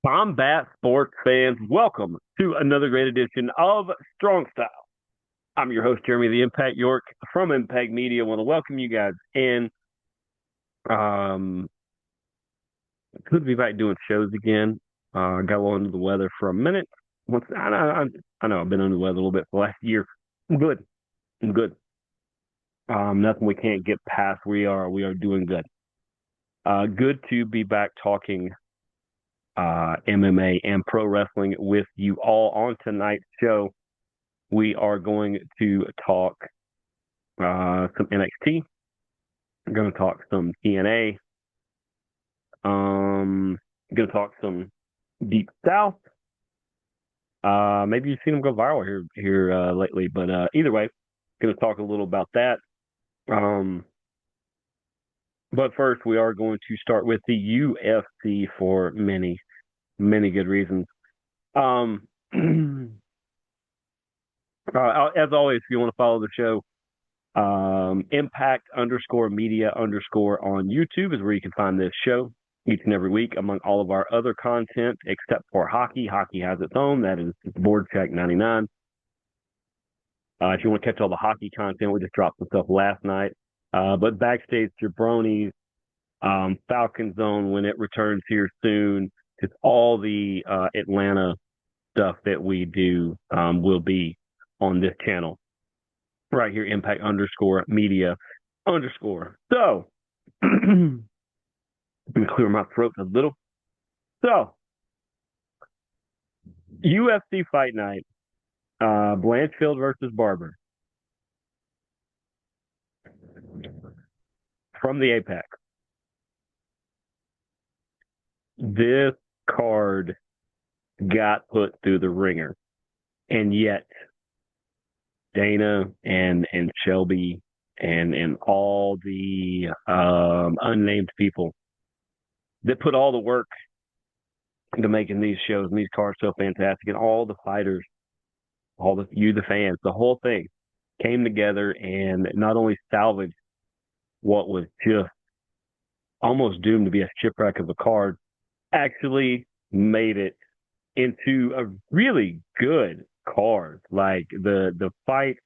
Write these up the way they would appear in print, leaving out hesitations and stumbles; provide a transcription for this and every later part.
Combat sports fans, welcome to another great edition of Strong Style. I'm your host, Jeremy the Impact York from Impact Media. I want to welcome you guys in. Um, Good to be back doing shows again. Got a little under the weather for a minute. I know I've been under the weather a little bit for the last year. I'm good. I'm good. Nothing we can't get past. We are doing good. Good to be back talking MMA and pro wrestling with you all on tonight's show. We are going to talk some NXT. We're going to talk some TNA. Going to talk some Deep South. Maybe you've seen them go viral here lately, but either way, going to talk a little about that. Um, but first, we are going to start with the UFC for many good reasons. Um, as always, if you want to follow the show, impact underscore media underscore on YouTube is where you can find this show each and every week among all of our other content, except for hockey. Hockey has its own. That is Board Check 99. If you want to catch all the hockey content, we just dropped some stuff last night. But Backstage Jabronis, Falcon Zone when it returns here soon, just all the Atlanta stuff that we do will be on this channel right here, impact underscore media underscore. So, let me clear my throat a little. So, UFC Fight Night, Blanchfield versus Barber from the Apex. This card got put through the ringer, and yet Dana and Shelby and all the unnamed people that put all the work into making these shows and these cards so fantastic, and all the fighters, the fans, the whole thing came together and not only salvaged what was just almost doomed to be a shipwreck of a card, actually made it into a really good card. Like the fight,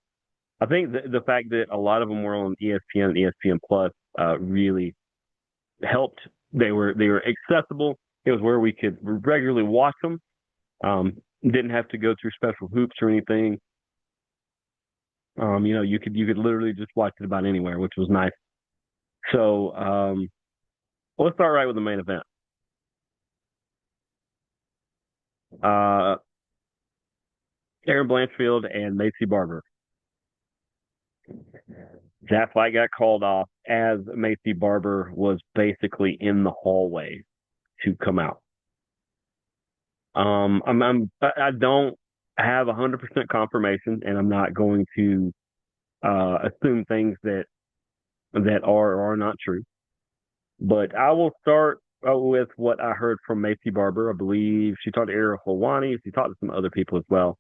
I think the fact that a lot of them were on ESPN and ESPN Plus really helped. They were accessible. It was where we could regularly watch them. Didn't have to go through special hoops or anything. You could literally just watch it about anywhere, which was nice. So let's start right with the main event. Uh, Aaron Blanchfield and Macy Barber. That fight got called off as Macy Barber was basically in the hallway to come out. I don't have 100% confirmation, and I'm not going to assume things that are or are not true. But I will start with what I heard from Macy Barber. I believe she talked to Ariel Helwani. She talked to some other people as well.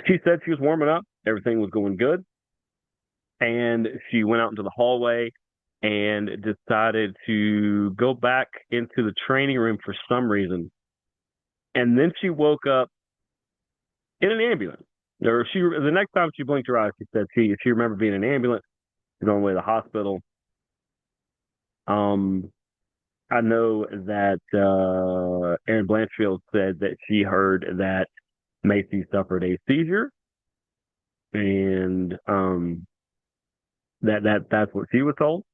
She said she was warming up. Everything was going good. And she went out into the hallway and decided to go back into the training room for some reason. And then she woke up in an ambulance. Or the next time she blinked her eyes, she said she remembered being in an ambulance. She's on the way to the hospital. I know that Aaron Blanchfield said that she heard that Macy suffered a seizure, and that's what she was told.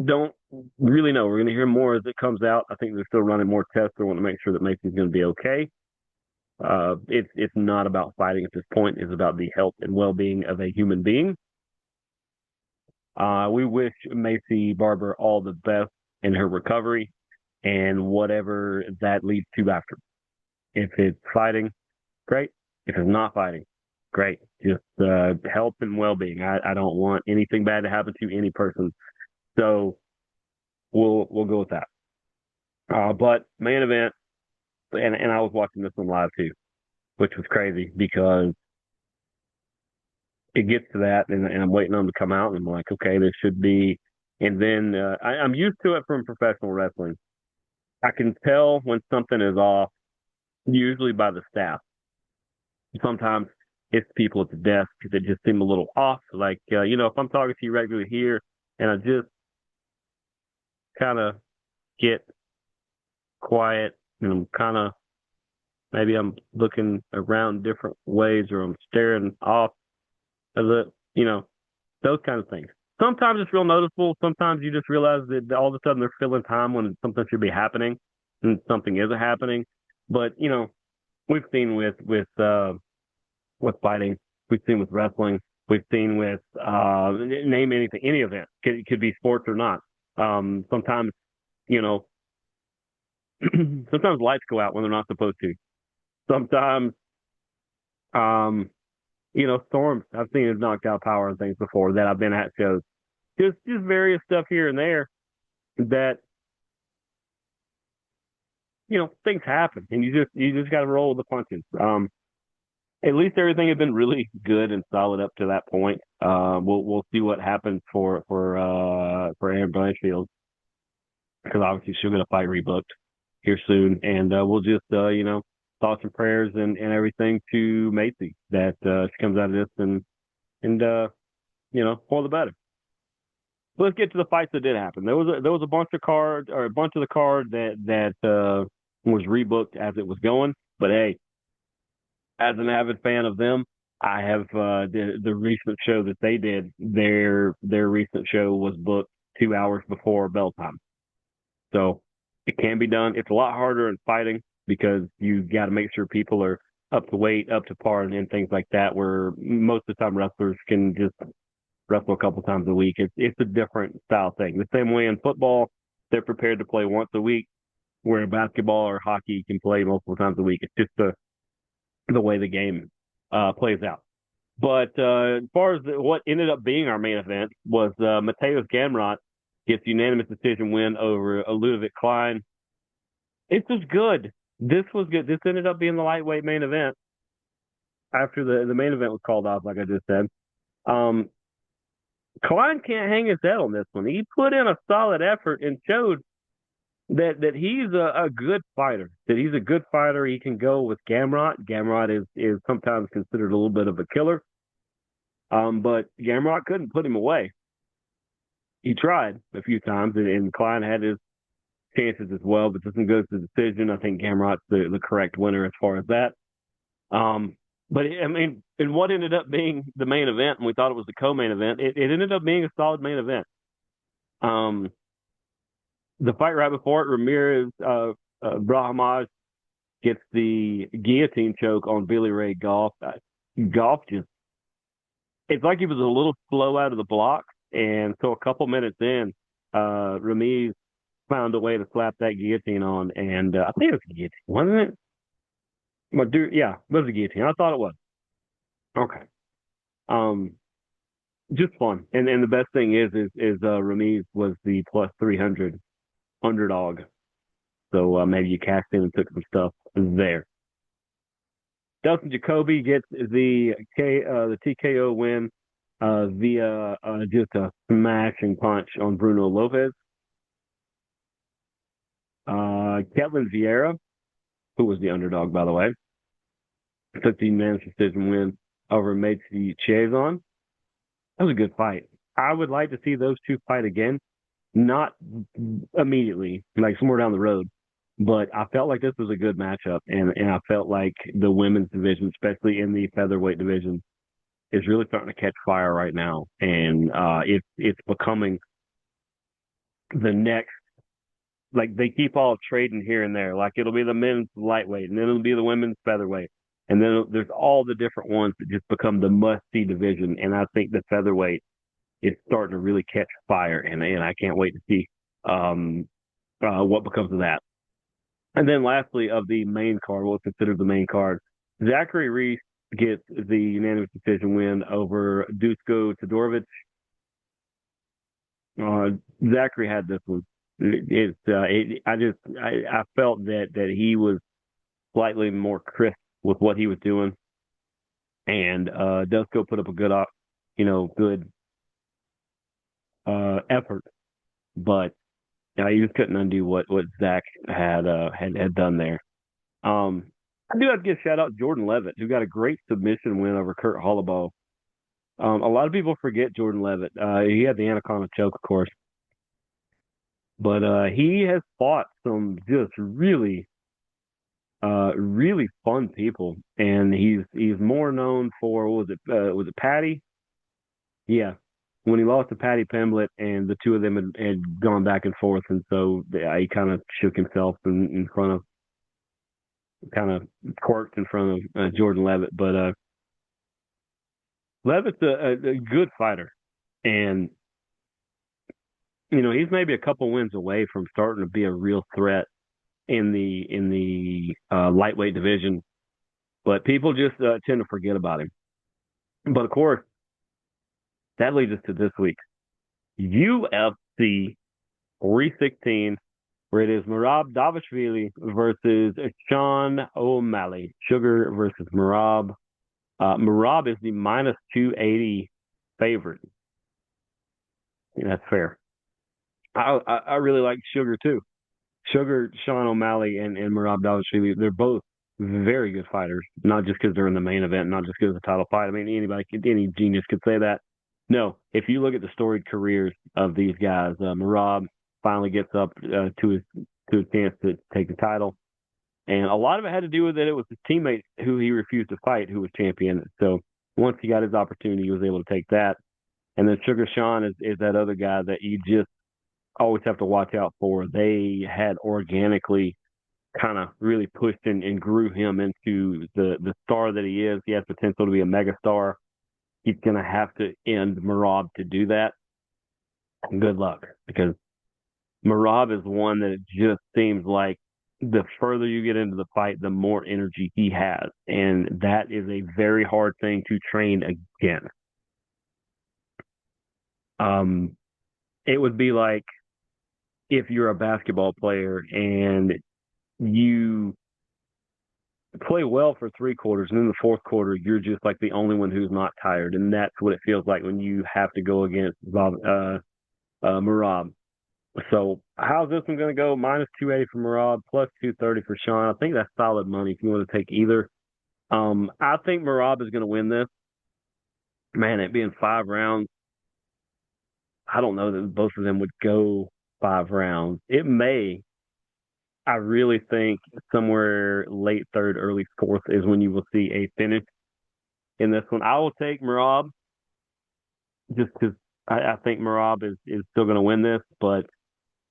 Don't really know. We're going to hear more as it comes out. I think they're still running more tests. They want to make sure that Macy's going to be okay. It's not about fighting at this point. It's about the health and well-being of a human being. We wish Macy Barber all the best in her recovery and whatever that leads to after. If it's fighting, great. If it's not fighting, great. Just health and well-being. I don't want anything bad to happen to any person. So we'll go with that. But main event, and I was watching this one live too, which was crazy because it gets to that, and I'm waiting on them to come out, and I'm like, okay, this should be And then I'm used to it from professional wrestling. I can tell when something is off, usually by the staff. Sometimes it's people at the desk that just seem a little off. Like, if I'm talking to you regularly here and I just kind of get quiet and I'm kind of, maybe I'm looking around different ways or I'm staring off a little, those kind of things. Sometimes it's real noticeable. Sometimes you just realize that all of a sudden they're filling time when something should be happening and something isn't happening. But, we've seen with fighting, we've seen with wrestling, we've seen with name anything, any event. It could be sports or not. Sometimes, you know, sometimes lights go out when they're not supposed to. Sometimes, um, storms. I've seen it knocked out power and things before that I've been at shows. Just various stuff here and there that things happen, and you just got to roll with the punches. At least everything had been really good and solid up to that point. We'll see what happens for Aaron Blanchfield, because obviously she'll get a fight rebooked here soon, and we'll just thoughts and prayers and everything to Macy that she comes out of this and for the better. But let's get to the fights that did happen. There was a bunch of card or a bunch of the card that was rebooked as it was going. But hey, as an avid fan of them, I have the recent show that they did. Their recent show was booked 2 hours before bell time, so it can be done. It's a lot harder in fighting because you got to make sure people are up to weight, up to par, and things like that. Where most of the time wrestlers can just wrestle a couple times a week. It's a different style thing. The same way in football, they're prepared to play once a week, where in basketball or hockey you can play multiple times a week. It's just the way the game plays out. But as far as what ended up being our main event was Mateus Gamrot gets unanimous decision win over Ludovic Klein. It was good. This was good. This ended up being the lightweight main event after the main event was called off, like I just said. Klein can't hang his head on this one. He put in a solid effort and showed that he's a good fighter. That he's a good fighter. He can go with Gamrot. Gamrot is sometimes considered a little bit of a killer. But Gamrot couldn't put him away. He tried a few times, and Klein had his chances as well, but this one goes to decision. I think Gamrot's the correct winner as far as that. But I mean, and what ended up being the main event, and we thought it was the co-main event, it ended up being a solid main event. The fight right before it, Ramirez Brahimaj gets the guillotine choke on Billy Ray Goff. Goff just, it's like he was a little slow out of the block, and so a couple minutes in, Ramirez found a way to slap that guillotine on, and I think it was a guillotine, wasn't it? Yeah, it was a guillotine. I thought it was. Okay. Um, just fun, and the best thing is Ramirez was the plus 300 underdog, so maybe you cashed in and took some stuff there. Dustin Jacoby gets the TKO win via just a smashing punch on Bruno Lopez. Ketlin Vieira, who was the underdog, by the way, 15-man decision win over Macy Chiazon. That was a good fight. I would like to see those two fight again, not immediately, like somewhere down the road. But I felt like this was a good matchup, and I felt like the women's division, especially in the featherweight division, is really starting to catch fire right now, and it's becoming the next. Like, they keep all trading here and there. Like, it'll be the men's lightweight, and then it'll be the women's featherweight, and then there's all the different ones that just become the must-see division. And I think the featherweight is starting to really catch fire, and I can't wait to see what becomes of that. And then lastly, of the main card, what's considered the main card, Zachary Reese gets the unanimous decision win over Dusko Todorovic. Zachary had this one. I felt that he was slightly more crisp with what he was doing, and Dusko put up a good effort but you just couldn't undo what Zach had done there. I do have to give a shout out to Jordan Levitt, who got a great submission win over Kurt Holloway. A lot of people forget Jordan Levitt. He had the Anaconda choke, of course, but he has fought some just really fun people, and he's more known for was it Patty? Yeah, when he lost to Patty Pimblett, and the two of them had gone back and forth, and so he kind of shook himself in front of, kind of quirked in front of Jordan Levitt. But Levitt's a good fighter, and he's maybe a couple wins away from starting to be a real threat in the lightweight division. But people just tend to forget about him. But of course, that leads us to this week UFC 316, where it is Merab Davashvili versus Sean O'Malley. Sugar versus Merab. Merab is the minus 280 favorite. That's fair. I really like Sugar too. Sugar, Sean O'Malley, and Merab Davashvili, they're both very good fighters. Not just because they're in the main event, not just because of the title fight. I mean, any genius could say that. No, if you look at the storied careers of these guys, Merab finally gets up to his chance to take the title, and a lot of it had to do with that it was his teammate who he refused to fight who was champion. So once he got his opportunity, he was able to take that. And then Sugar Sean is that other guy that you just always have to watch out for. They had organically kind of really pushed and grew him into the star that he is. He has potential to be a mega star. He's going to have to end Merab to do that. Good luck, because Merab is one that it just seems like the further you get into the fight, the more energy he has. And that is a very hard thing to train against. It would be like if you're a basketball player and you play well for 3 quarters, and in the fourth quarter, you're just like the only one who's not tired. And that's what it feels like when you have to go against Merab. So how's this one going to go? Minus 280 for Merab, plus 230 for Sean. I think that's solid money if you want to take either. I think Merab is going to win this. Man, it being 5 rounds, I don't know that both of them would go 5 rounds. It may. I really think somewhere late third, early fourth is when you will see a finish in this one. I will take Merab just because I think Merab is still going to win this. But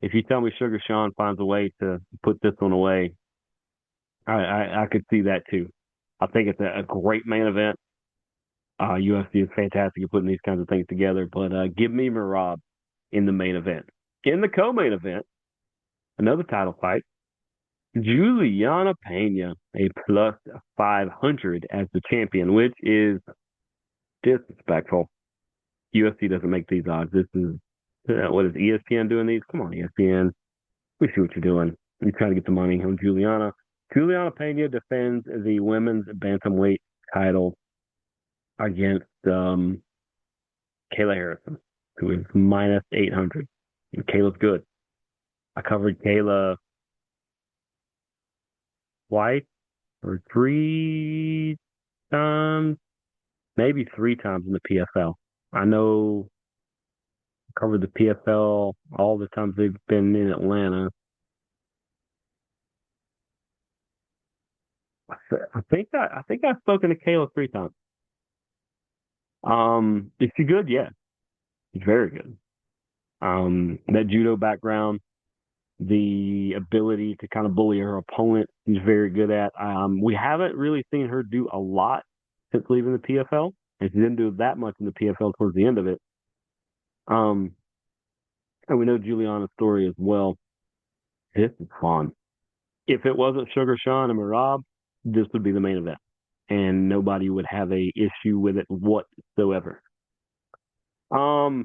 if you tell me Sugar Sean finds a way to put this one away, I could see that too. I think it's a great main event. UFC is fantastic at putting these kinds of things together. But give me Merab in the main event. In the co-main event, another title fight. Juliana Pena, a plus 500 as the champion, which is disrespectful. UFC doesn't make these odds. This is, what is ESPN doing these? Come on, ESPN. We see what you're doing. You trying to get the money on Juliana. Juliana Pena defends the women's bantamweight title against Kayla Harrison, who is minus 800. And Kayla's good. I covered Kayla twice or 3 times, maybe 3 times in the PFL. I know I covered the PFL all the times they've been in Atlanta. I think I've spoken to Kayla 3 times. Is she good? Yeah, she's very good. That judo background, the ability to kind of bully her opponent, she's very good at. We haven't really seen her do a lot since leaving the PFL, and she didn't do that much in the PFL towards the end of it. And we know Juliana's story as well. This is fun. If it wasn't Sugar Sean and Merab, this would be the main event, and nobody would have a issue with it whatsoever. I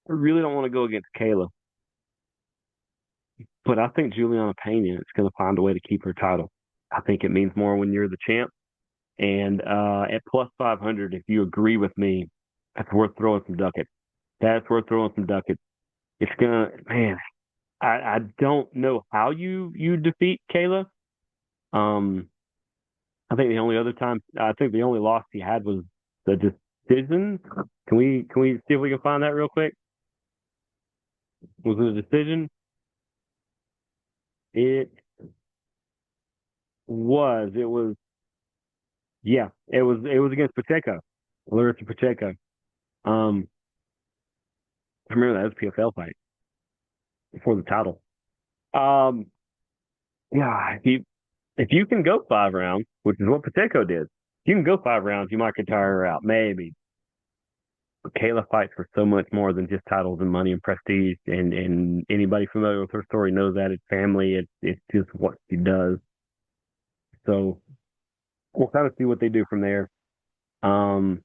really don't want to go against Kayla, but I think Juliana Pena is going to find a way to keep her title. I think it means more when you're the champ. And at plus 500, if you agree with me, that's worth throwing some ducats. That's worth throwing some ducats. It's gonna, man. I don't know how you defeat Kayla. Um, I think the only loss he had was the decision. Can we see if we can find that real quick? Was it a decision? It it was yeah, it was against Pacheco, Larissa Pacheco. Um, I remember that was a PFL fight for the title. Um, yeah, if you can go 5 rounds, which is what Pacheco did, if you can go 5 rounds, you might could tire her out, maybe. But Kayla fights for so much more than just titles and money and prestige, and anybody familiar with her story knows that it's family. It's just what she does. So we'll kind of see what they do from there. Um,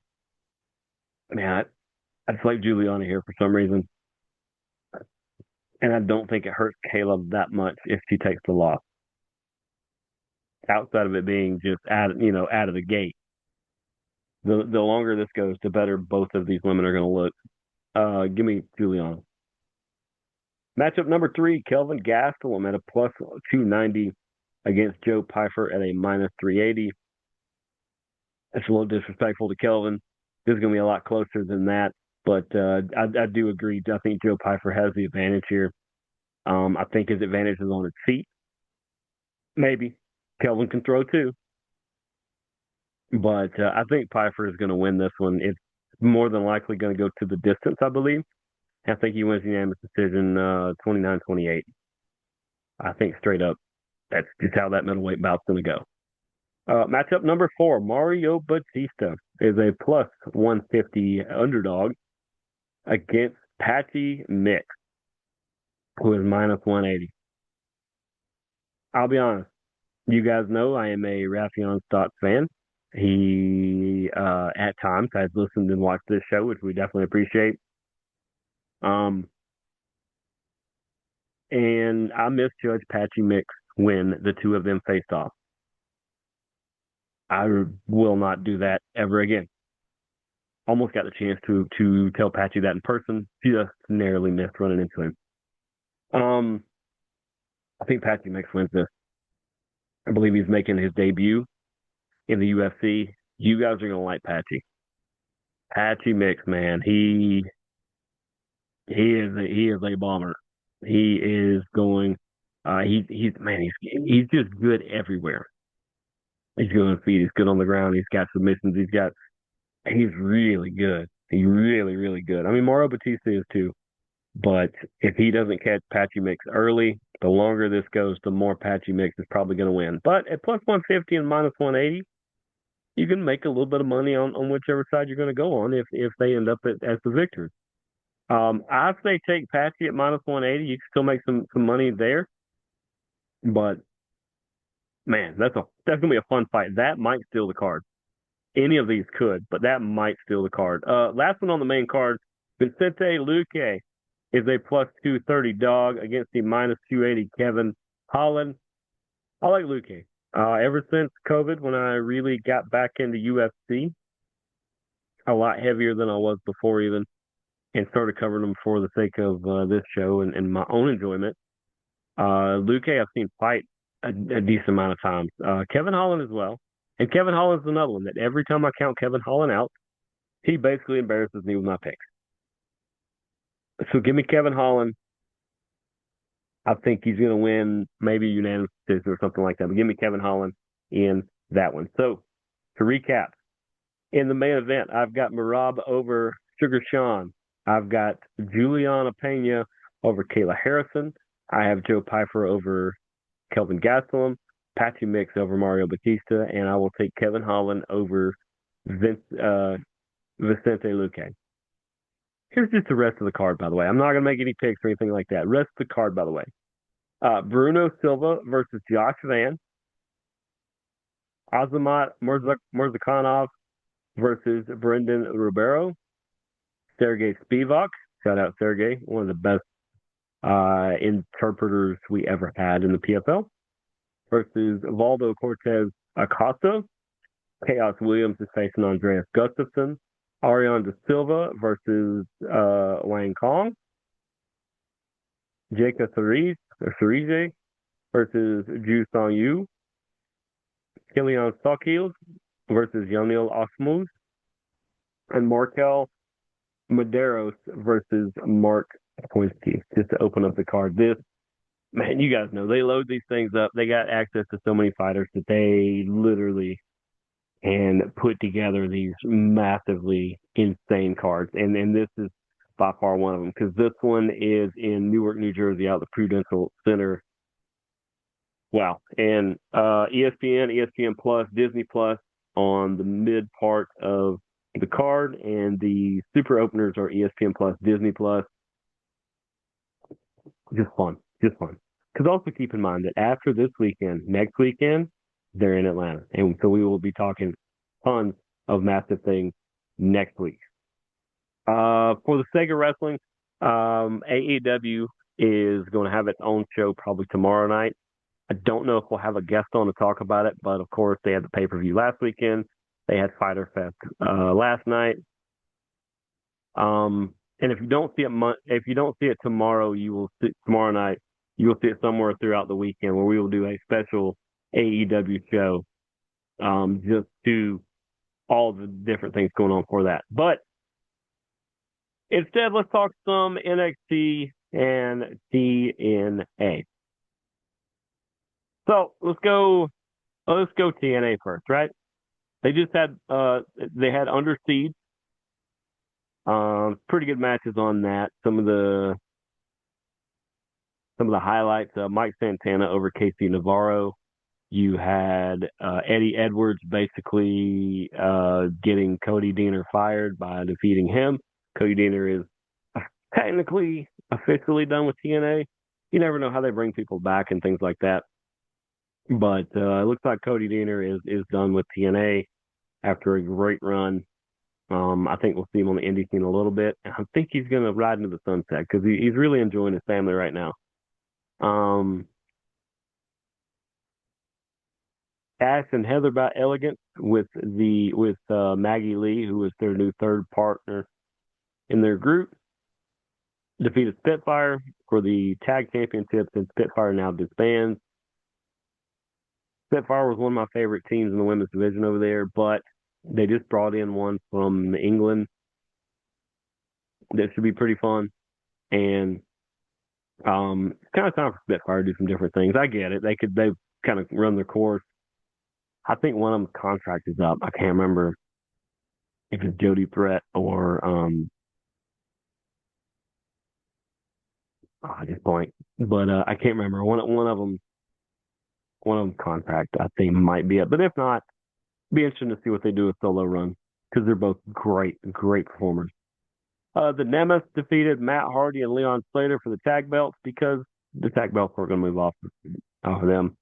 man, I just like Juliana here for some reason, and I don't think it hurts Kayla that much if she takes the loss. Outside of it being just out of the gate, the longer this goes, the better both of these women are going to look. Give me Juliana. Matchup number 3, Kelvin Gastelum at a plus 290 against Joe Pfeiffer at a minus 380. It's a little disrespectful to Kelvin. This is going to be a lot closer than that, but I do agree. I think Joe Pfeiffer has the advantage here. I think his advantage is on his feet. Maybe Kelvin can throw too, but I think Pfeiffer is going to win this one. It's more than likely going to go to the distance, I believe. I think he wins the unanimous decision 29-28. I think straight up, that's just how that middleweight bout's going to go. Matchup number 4, Mario Batista is a plus 150 underdog against Patchy Mix, who is minus 180. I'll be honest. You guys know I am a Raffion Stotts fan. He, at times, has listened and watched this show, which we definitely appreciate. And I misjudged Patchy Mix when the two of them faced off. I will not do that ever again. Almost got the chance to tell Patchy that in person. Just narrowly missed running into him. I think Patchy Mix wins this. I believe he's making his debut in the UFC. You guys are gonna like Patchy. Patchy Mix, man, he is a bomber. He is going. He's man. He's just good everywhere. He's good on his feet. He's good on the ground. He's got submissions. He's really good. He's really, really good. I mean, Mario Batista is too. But if he doesn't catch Patchy Mix early, the longer this goes, the more Patchy Mix is probably going to win. But at plus 150 and minus 180, you can make a little bit of money on whichever side you're going to go on if they end up as the victors. I say take Patchy at minus 180. You can still make some money there. But man, that's gonna be a fun fight. That might steal the card. Any of these could, but that might steal the card. Last one on the main card, Vicente Luque is a plus 230 dog against the minus 280 Kevin Holland. I like Luque. Ever since COVID, when I really got back into UFC, a lot heavier than I was before even, and started covering them for the sake of this show and my own enjoyment. Luque, I've seen fight a decent amount of times. Kevin Holland as well. And Kevin Holland's another one that every time I count Kevin Holland out, he basically embarrasses me with my picks. So give me Kevin Holland. I think he's going to win, maybe unanimous decision or something like that. But give me Kevin Holland in that one. So to recap, in the main event, I've got Merab over Sugar Sean. I've got Juliana Pena over Kayla Harrison. I have Joe Pfeiffer over Kelvin Gastelum, Patchy Mix over Mario Batista, and I will take Kevin Holland over Vicente Luque. Here's just the rest of the card, by the way. I'm not going to make any picks or anything like that. Rest of the card, by the way. Bruno Silva versus Josh Van. Azamat Murzakhanov versus Brendan Ribeiro. Sergey Spivak. Shout out Sergey, one of the best interpreters we ever had in the PFL. Versus Valdo Cortez Acosta. Chaos Williams is facing Andreas Gustafsson. Ariane De Silva versus Wang Kong, Jacob Therese versus Ju Song Yu, Kilian Stockhill versus Yanil Osmuz, and Markel Medeiros versus Mark Poinski, just to open up the card. This, man, you guys know, they load these things up. They got access to so many fighters that they literally can put together these massively insane cards. And this is by far one of them, because this one is in Newark, New Jersey, out of the Prudential Center. Wow. And ESPN, ESPN Plus, Disney Plus on the mid part of the card, and the super openers are ESPN Plus, Disney Plus. Just fun. Because also keep in mind that after this weekend, next weekend, they're in Atlanta. And so we will be talking tons of massive things next week. For the Sega Wrestling, AEW is going to have its own show probably tomorrow night. I don't know if we'll have a guest on to talk about it, but of course they had the pay-per-view last weekend. They had Fyter Fest last night. And if you don't see it tomorrow, tomorrow night, you will see it somewhere throughout the weekend, where we will do a special AEW show, just to all the different things going on for that. But instead, let's talk some NXT and TNA. So let's go TNA first, right? They just had Under Siege. Pretty good matches on that. Some of the highlights: Mike Santana over Casey Navarro. You had Eddie Edwards basically getting Cody Deaner fired by defeating him. Cody Deaner is technically officially done with TNA. You never know how they bring people back and things like that. But it looks like Cody Deaner is done with TNA after a great run. I think we'll see him on the indie scene a little bit. And I think he's going to ride into the sunset, because he's really enjoying his family right now. Ash and Heather by Elegance with Maggie Lee, who is their new third partner in their group, defeated Spitfire for the tag championships, and Spitfire now disbands. Spitfire was one of my favorite teams in the women's division over there, but they just brought in one from England that should be pretty fun. And it's kind of time for Spitfire to do some different things. I get it. They've kind of run their course. I think one of them's contract is up. I can't remember if it's Jody Threat or at this point, but I can't remember. One of them contract, I think, might be up. But if not, be interesting to see what they do with Solo Run, because they're both great performers. The Nemeth defeated Matt Hardy and Leon Slater for the tag belts, because the tag belts were going to move off of them.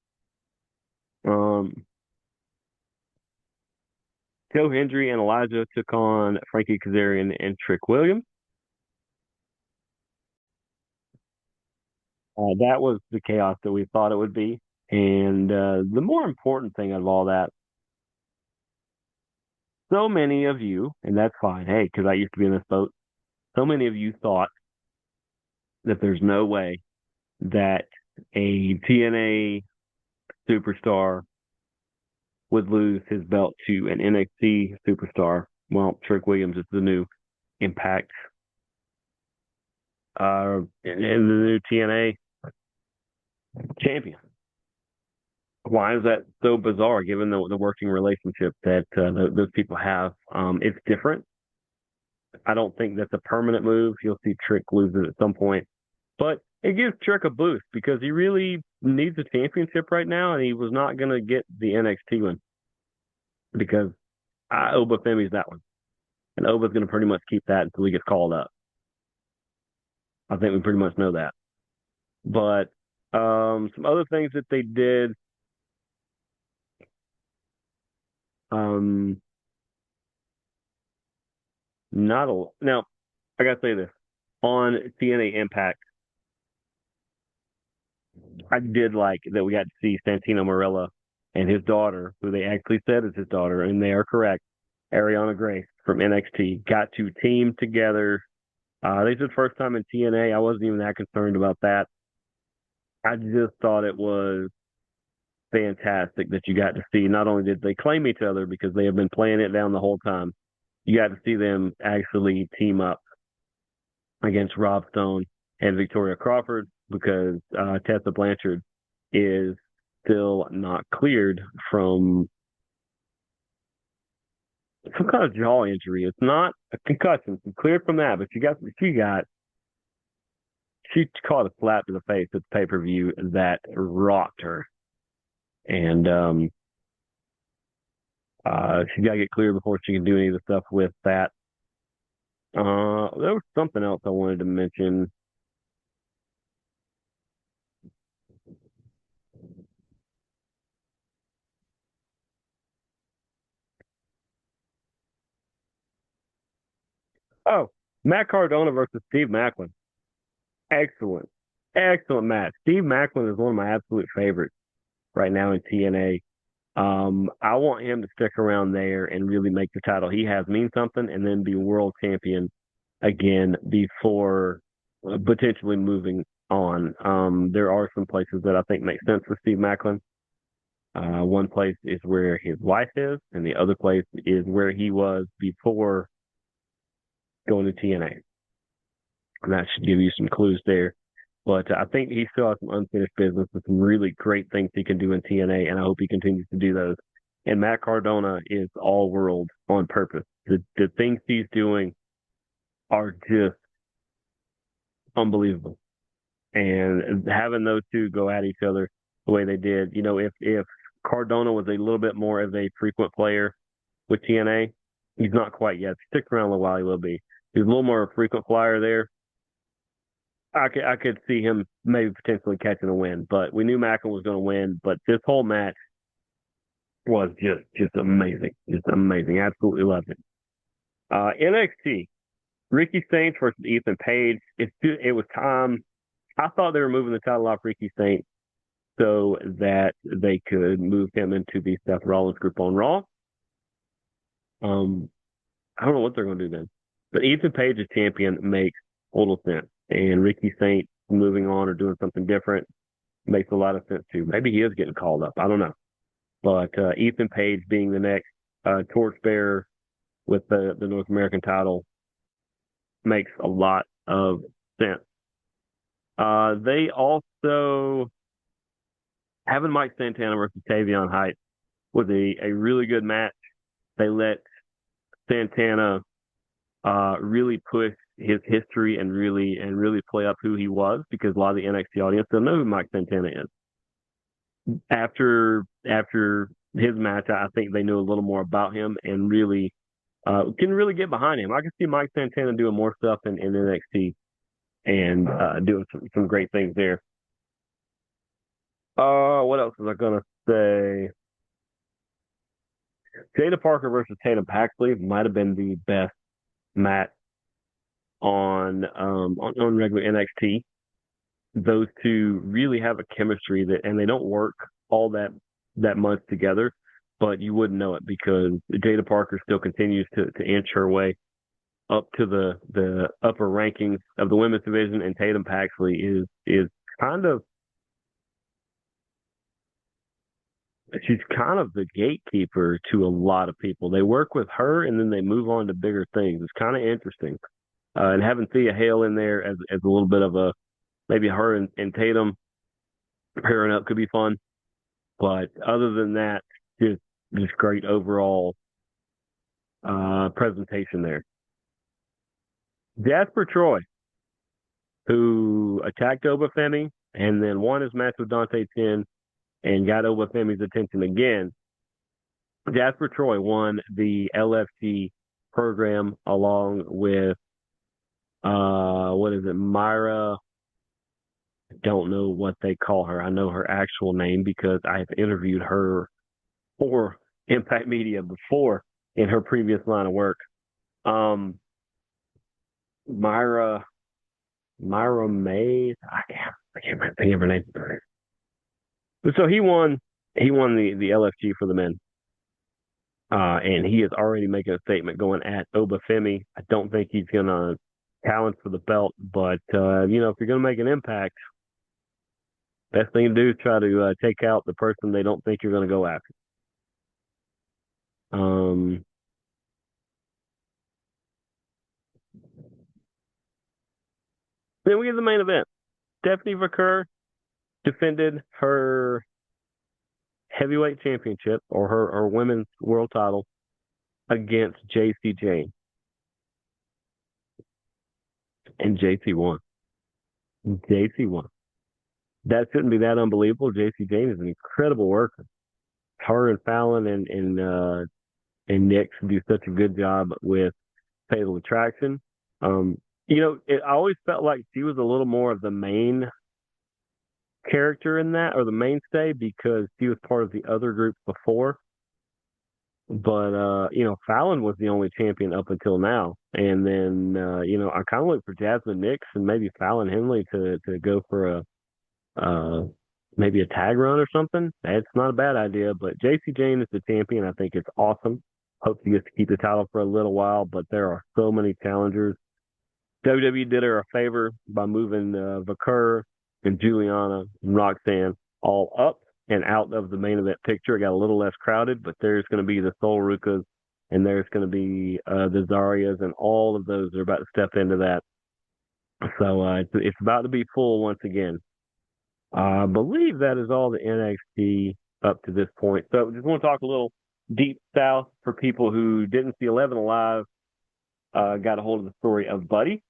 Joe Hendry and Elijah took on Frankie Kazarian and Trick Williams. That was the chaos that we thought it would be. And the more important thing out of all that, so many of you, and that's fine, hey, because I used to be in this boat, so many of you thought that there's no way that a TNA superstar would lose his belt to an NXT superstar. Well, Trick Williams is the new Impact and the new TNA champion. Why is that so bizarre, given the working relationship that those people have? It's different. I don't think that's a permanent move. You'll see Trick lose it at some point. But it gives Trick a boost, because he really needs a championship right now, and he was not going to get the NXT one, because Oba Femi's that one. And Oba's going to pretty much keep that until he gets called up. I think we pretty much know that. But some other things that they did. Now, I got to say this. On TNA Impact, I did like that we got to see Santino Marella and his daughter, who they actually said is his daughter, and they are correct, Ariana Grace from NXT, got to team together This is the first time in TNA. I wasn't even that concerned about that. I just thought it was fantastic that you got to see. Not only did they claim each other because they have been playing it down the whole time, you got to see them actually team up against Rob Stone and Victoria Crawford because Tessa Blanchard is still not cleared from some kind of jaw injury. It's not a concussion. She's cleared from that, but she caught a slap to the face at the pay per view that rocked her, and she got to get cleared before she can do any of the stuff with that. There was something else I wanted to mention. Oh, Matt Cardona versus Steve Macklin. Excellent, excellent match. Steve Macklin is one of my absolute favorites right now in TNA. I want him to stick around there and really make the title he has mean something, and then be world champion again before potentially moving on. There are some places that I think make sense for Steve Macklin. One place is where his wife is, and the other place is where he was before going to TNA. And that should give you some clues there. But I think he still has some unfinished business and some really great things he can do in TNA, and I hope he continues to do those. And Matt Cardona is all world on purpose. The things he's doing are just unbelievable. And having those two go at each other the way they did, if Cardona was a little bit more of a frequent player with TNA, he's not quite yet. If he sticks around a little while, he will be. He's a little more of a frequent flyer there. I could see him maybe potentially catching a win, but we knew Macklin was going to win. But this whole match was just amazing, just amazing. Absolutely loved it. NXT, Ricky Saints versus Ethan Page. It was time. I thought they were moving the title off Ricky Saints so that they could move him into the Seth Rollins group on Raw. I don't know what they're going to do then, but Ethan Page as champion makes total sense. And Ricky Saints moving on or doing something different makes a lot of sense too. Maybe he is getting called up. I don't know. But Ethan Page being the next torchbearer with the North American title makes a lot of sense. They also, having Mike Santana versus Tavion Heights was a really good match. They let Santana really push his history and really play up who he was, because a lot of the NXT audience don't know who Mike Santana is. After his match, I think they knew a little more about him and really can really get behind him. I can see Mike Santana doing more stuff in NXT and doing some great things there. What else was I gonna say? Jada Parker versus Tatum Paxley might have been the best match on regular NXT. Those two really have a chemistry and they don't work all that much together, but you wouldn't know it because Jada Parker still continues to inch her way up to the upper rankings of the women's division, and Tatum Paxley is she's kind of the gatekeeper to a lot of people. They work with her and then they move on to bigger things. It's kind of interesting. And having Thea Hale in there as a little bit of a, maybe her and Tatum pairing up could be fun. But other than that, just great overall presentation there. Jasper Troy, who attacked Obafemi and then won his match with Dante Chen and got Obafemi's attention again. Jasper Troy won the LFG program along with what is it, Myra? I don't know what they call her. I know her actual name because I have interviewed her for Impact Media before in her previous line of work. Myra May. I can't think of her name. So he won the LFG for the men. And he is already making a statement going at Obafemi. I don't think he's gonna talents for the belt. But if you're going to make an impact, best thing to do is try to take out the person they don't think you're going to go after. Um, then we get the main event. Stephanie Vaquer defended her heavyweight championship or her women's world title against JC Jane. And JC won. JC won. That shouldn't be that unbelievable. JC Jane is an incredible worker. Her and Fallon and Nick do such a good job with Fatal Attraction. I always felt like she was a little more of the main character in that, or the mainstay, because she was part of the other groups before. But Fallon was the only champion up until now, and then I kind of look for Jasmine Nix and maybe Fallon Henley to go for maybe a tag run or something. That's not a bad idea. But JC Jane is the champion. I think it's awesome. Hope she gets to keep the title for a little while. But there are so many challengers. WWE did her a favor by moving Vaquer and Juliana and Roxanne all up and out of the main event picture. It got a little less crowded, but there's going to be the Sol Rucas and there's going to be the Zarias, and all of those are about to step into that. So it's about to be full once again. I believe that is all the NXT up to this point. So just want to talk a little Deep South for people who didn't see 11 Alive. Got a hold of the story of Buddy.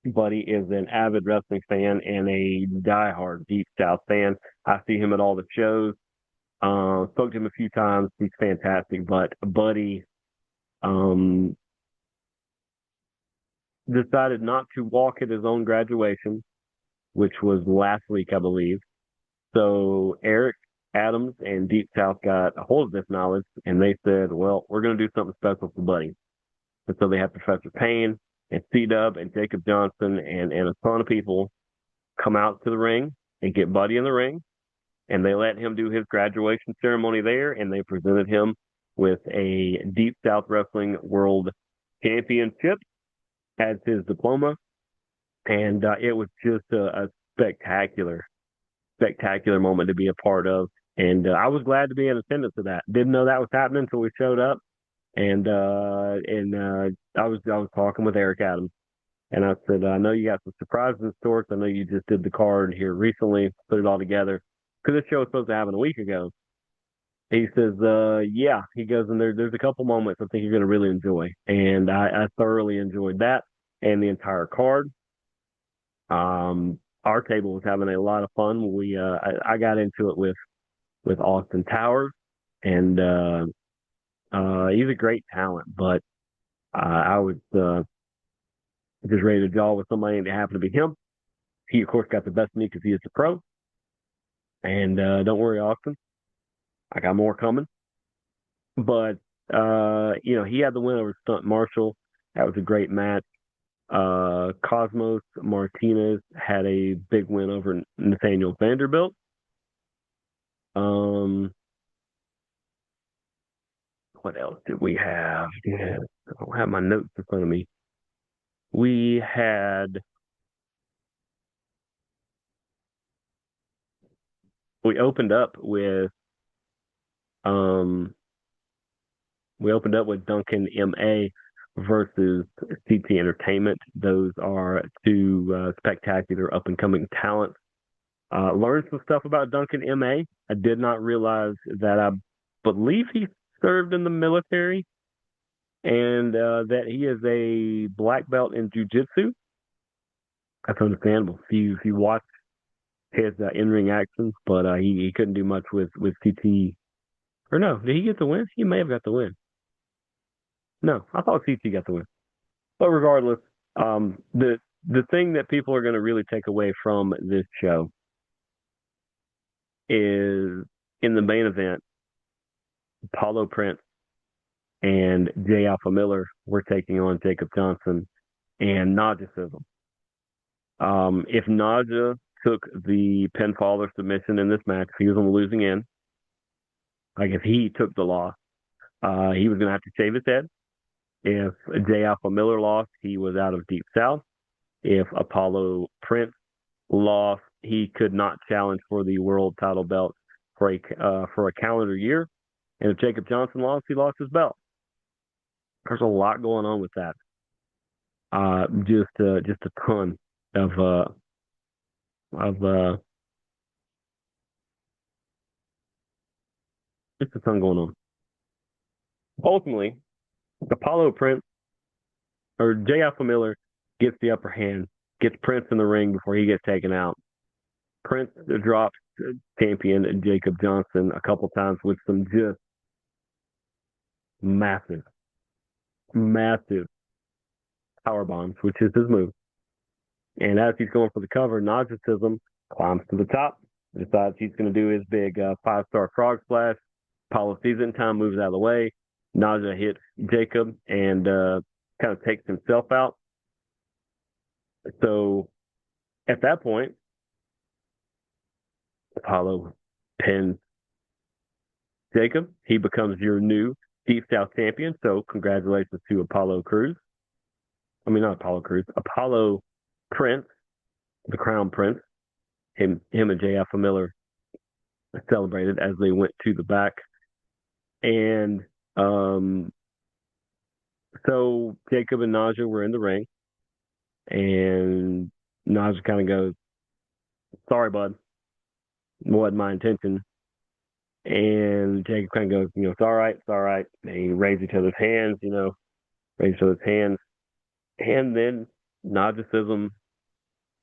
Buddy is an avid wrestling fan and a diehard Deep South fan. I see him at all the shows. Spoke to him a few times. He's fantastic. But Buddy decided not to walk at his own graduation, which was last week, I believe. So Eric Adams and Deep South got a hold of this knowledge, and they said, well, we're going to do something special for Buddy. And so they have Professor Payne and C-Dub and Jacob Johnson and a ton of people come out to the ring and get Buddy in the ring. And they let him do his graduation ceremony there, and they presented him with a Deep South Wrestling World Championship as his diploma. And it was just a spectacular moment to be a part of. And I was glad to be in attendance of that. Didn't know that was happening until we showed up. And I was talking with Eric Adams, and I said, I know you got some surprises in store. I know you just did the card here recently, put it all together, because this show was supposed to happen a week ago. He says, yeah. He goes, and there's a couple moments I think you're going to really enjoy, and I thoroughly enjoyed that and the entire card. Our table was having a lot of fun. I got into it with Austin Towers, and he's a great talent, but I was just ready to jaw with somebody, and it happened to be him. He, of course, got the best of me because he is the pro. And don't worry, Austin, I got more coming. But he had the win over Stunt Marshall. That was a great match. Cosmos Martinez had a big win over Nathaniel Vanderbilt. What else did we have? Yeah, I don't have my notes in front of me. We opened up with Duncan MA versus CT Entertainment. Those are two spectacular up and coming talents. Learned some stuff about Duncan MA. I did not realize that. I believe he served in the military, and that he is a black belt in jiu-jitsu. That's understandable if you watch his in-ring actions, but he couldn't do much with CT. Or no, did he get the win? He may have got the win. No, I thought CT got the win. But regardless, the thing that people are going to really take away from this show is, in the main event, Paulo Prince and Jay Alpha Miller were taking on Jacob Johnson and Naja Sizzle. If Naja took the pinfall or submission in this match, he was on the losing end. Like, if he took the loss, he was going to have to shave his head If J. Alpha Miller lost, he was out of Deep South. If Apollo Prince lost, he could not challenge for the world title belt for a calendar year. And if Jacob Johnson lost, he lost his belt. There's a lot going on with that. Just a ton of just a ton going on. Ultimately, Apollo Prince or J. Alpha Miller gets the upper hand, gets Prince in the ring before he gets taken out. Prince drops champion Jacob Johnson a couple times with some just massive, massive power bombs, which is his move. And as he's going for the cover, Narcissism climbs to the top, decides he's going to do his big 5-star frog splash. Apollo sees it in time, moves out of the way. Naja hits Jacob and kind of takes himself out. So at that point, Apollo pins Jacob. He becomes your new Deep South champion. So congratulations to Apollo Crews. I mean, not Apollo Crews, Apollo Prince, the Crown Prince. Him and J. Alpha Miller celebrated as they went to the back. And so Jacob and Naja were in the ring. And Naja kind of goes, "Sorry, bud. It wasn't my intention." And Jacob kind of goes, "It's all right, it's all right." They raise each other's hands, raise each other's hands. And then Narcissism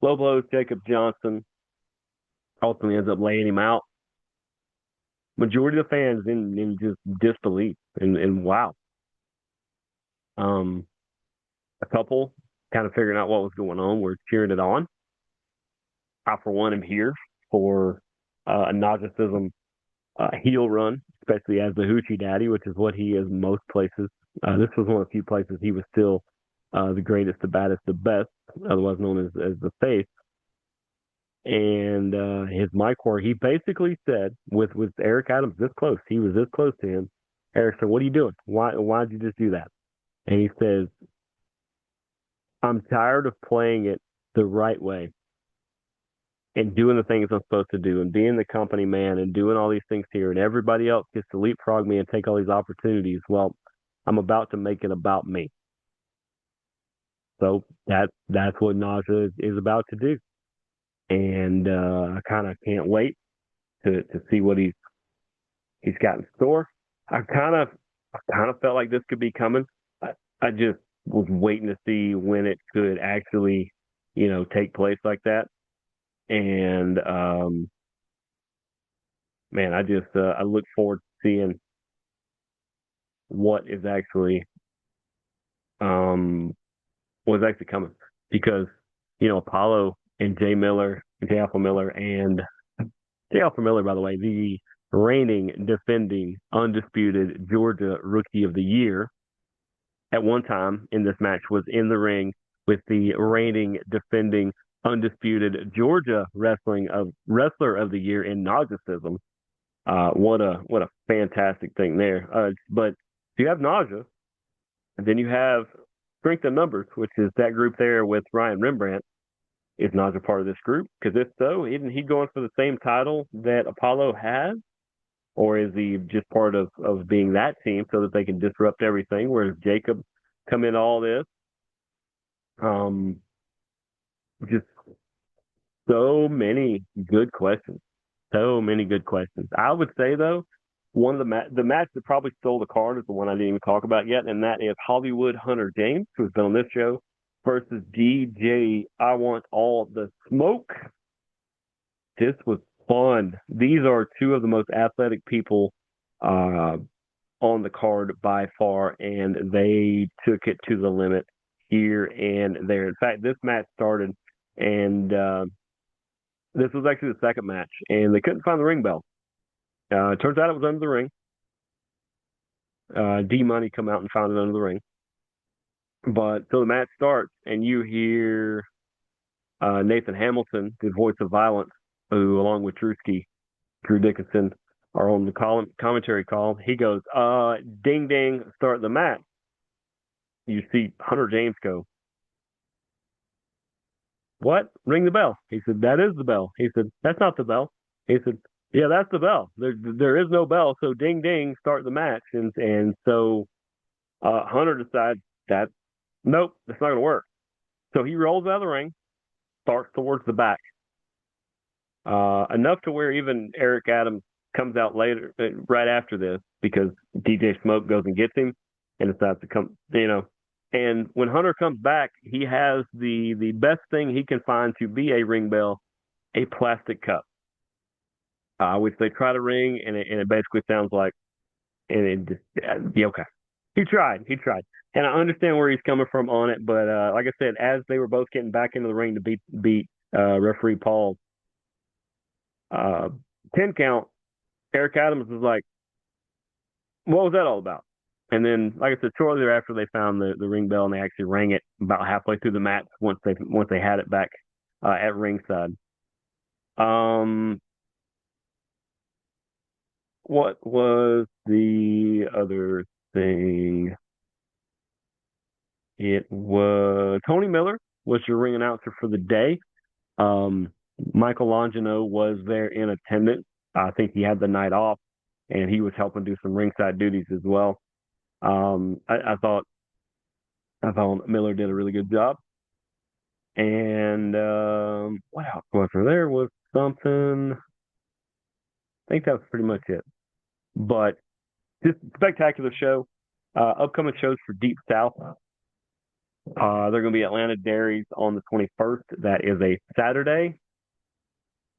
low blows Jacob Johnson, ultimately ends up laying him out. Majority of the fans in just disbelief and wow. A couple kind of figuring out what was going on. We're cheering it on. I, for one, am here for a Narcissism heel run, especially as the Hoochie Daddy, which is what he is most places. This was one of the few places he was still the greatest, the baddest, the best, otherwise known as the face. And his mic where he basically said with Eric Adams this close, he was this close to him. Eric said, "What are you doing? Why'd you just do that?" And he says, "I'm tired of playing it the right way and doing the things I'm supposed to do and being the company man and doing all these things here, and everybody else gets to leapfrog me and take all these opportunities. Well, I'm about to make it about me." So that's what Naja is about to do. And I kind of can't wait to see what he's got in store. I kind of felt like this could be coming. I just was waiting to see when it could actually, take place like that. And man, I look forward to seeing what is actually coming, because Apollo and J. Alpha Miller, and J. Alpha Miller, by the way, the reigning, defending, undisputed Georgia Rookie of the Year, at one time in this match was in the ring with the reigning, defending, undisputed Georgia Wrestler of the Year in Narcissism. What a fantastic thing there. But you have Naja, and then you have Strength in Numbers, which is that group there with Ryan Rembrandt. Is Naja part of this group? Because if so, isn't he going for the same title that Apollo has? Or is he just part of being that team so that they can disrupt everything? Whereas Jacob come into all this? Just so many good questions. So many good questions. I would say, though, one of the match that probably stole the card is the one I didn't even talk about yet, and that is Hollywood Hunter James, who's been on this show, versus DJ I Want All the Smoke. This was fun. These are two of the most athletic people on the card by far, and they took it to the limit here and there. In fact, this match started, and this was actually the second match, and they couldn't find the ring bell. It turns out it was under the ring. D-Money come out and found it under the ring. But so the match starts, and you hear Nathan Hamilton, the voice of violence, who, along with Drewski, Drew Dickinson, are on the commentary call. He goes, "Ding, ding, start the match." you see Hunter James go, "What? Ring the bell." He said, "That is the bell." He said, "That's not the bell." He said, "Yeah, that's the bell. There is no bell. So ding ding, start the match." And so Hunter decides that nope, that's not going to work. So he rolls out of the ring, starts towards the back, enough to where even Eric Adams comes out later, right after this, because DJ Smoke goes and gets him and decides to come, you know. And when Hunter comes back, he has the best thing he can find to be a ring bell, a plastic cup, which they try to ring, and it basically sounds like, and it just, yeah, okay. He tried. And I understand where he's coming from on it, but like I said, as they were both getting back into the ring to beat referee Paul, uh, 10 count, Eric Adams was like, what was that all about? And then, like I said, shortly thereafter, they found the ring bell and they actually rang it about halfway through the match once they had it back at ringside. Um, what was the other thing? It was Tony Miller was your ring announcer for the day. Um, Michael Longino was there in attendance. I think he had the night off, and he was helping do some ringside duties as well. I thought Miller did a really good job. And what else was there? There was something. I think that was pretty much it. But just spectacular show. Upcoming shows for Deep South. They're going to be Atlanta Dairies on the 21st. That is a Saturday.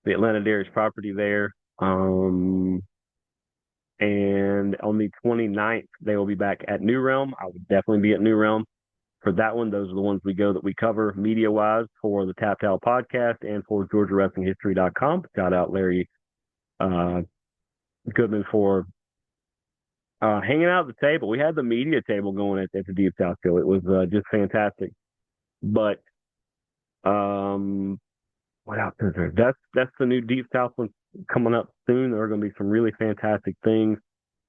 The Atlanta Dairies property there. And on the 29th, they will be back at New Realm. I would definitely be at New Realm for that one. Those are the ones we go that we cover media wise for the Tap Towel podcast and for GeorgiaWrestlingHistory.com. Shout out Larry uh, Goodman for hanging out at the table. We had the media table going at the Deep South show. It was just fantastic. But what else is there? That's the new Deep South one coming up soon. There are going to be some really fantastic things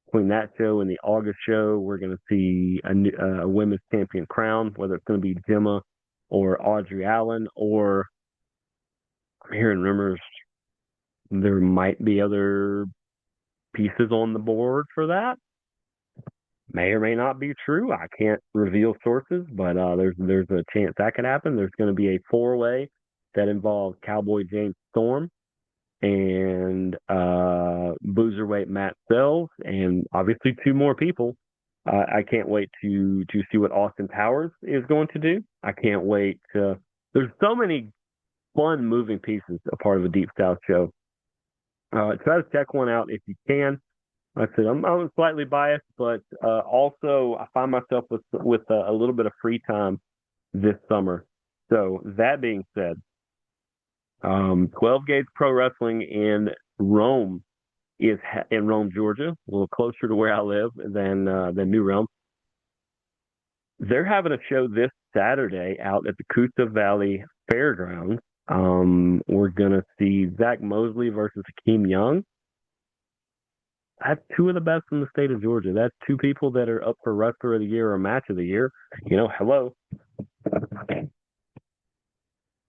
between that show and the August show. We're going to see a women's champion crown, whether it's going to be Gemma or Audrey Allen, or I'm hearing rumors there might be other pieces on the board for that. May or may not be true. I can't reveal sources, but there's a chance that could happen. There's going to be a four-way that involves Cowboy James Storm and Boozerweight Matt Sells, and obviously two more people. I can't wait to see what Austin Powers is going to do. I can't wait. There's so many fun moving pieces a part of a Deep South show. Try to check one out if you can. Like I said, I'm slightly biased, but also I find myself with a little bit of free time this summer. So that being said, 12 Gauge Pro Wrestling in Rome is in Rome, Georgia, a little closer to where I live than New Realm. They're having a show this Saturday out at the Coosa Valley Fairgrounds. We're gonna see Zach Mosley versus Hakeem Young. That's two of the best in the state of Georgia. That's two people that are up for Wrestler of the Year or Match of the Year. You know, hello.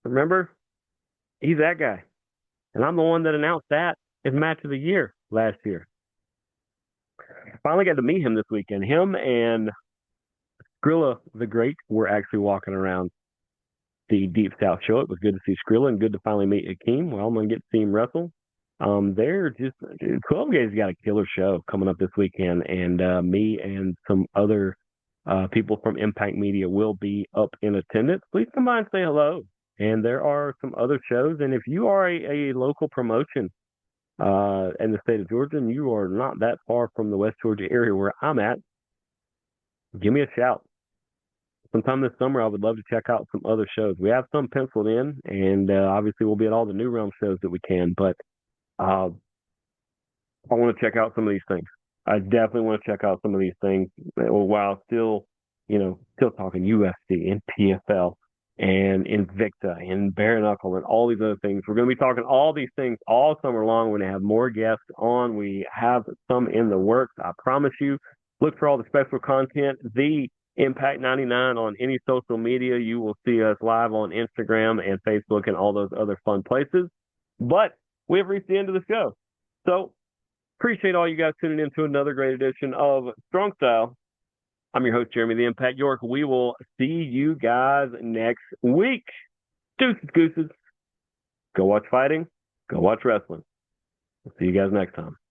Remember? He's that guy. And I'm the one that announced that as Match of the Year last year. Finally got to meet him this weekend. Him and Skrilla the Great were actually walking around the Deep South show. It was good to see Skrilla and good to finally meet Hakeem. Well, I'm going to get to see him wrestle. They're just 12 Gauge got a killer show coming up this weekend, and me and some other people from Impact Media will be up in attendance. Please come by and say hello. And there are some other shows, and if you are a local promotion in the state of Georgia and you are not that far from the West Georgia area where I'm at, give me a shout. Sometime this summer, I would love to check out some other shows. We have some penciled in, and obviously we'll be at all the New Realm shows that we can, but I want to check out some of these things. I definitely want to check out some of these things while still talking UFC and PFL and Invicta and Bare Knuckle and all these other things. We're going to be talking all these things all summer long. We're going to have more guests on. We have some in the works. I promise you. Look for all the special content. The Impact 99 on any social media. You will see us live on Instagram and Facebook and all those other fun places. But we have reached the end of the show. So appreciate all you guys tuning in to another great edition of Strong Style. I'm your host, Jeremy the Impact York. We will see you guys next week. Deuces, gooses. Go watch fighting. Go watch wrestling. We'll see you guys next time.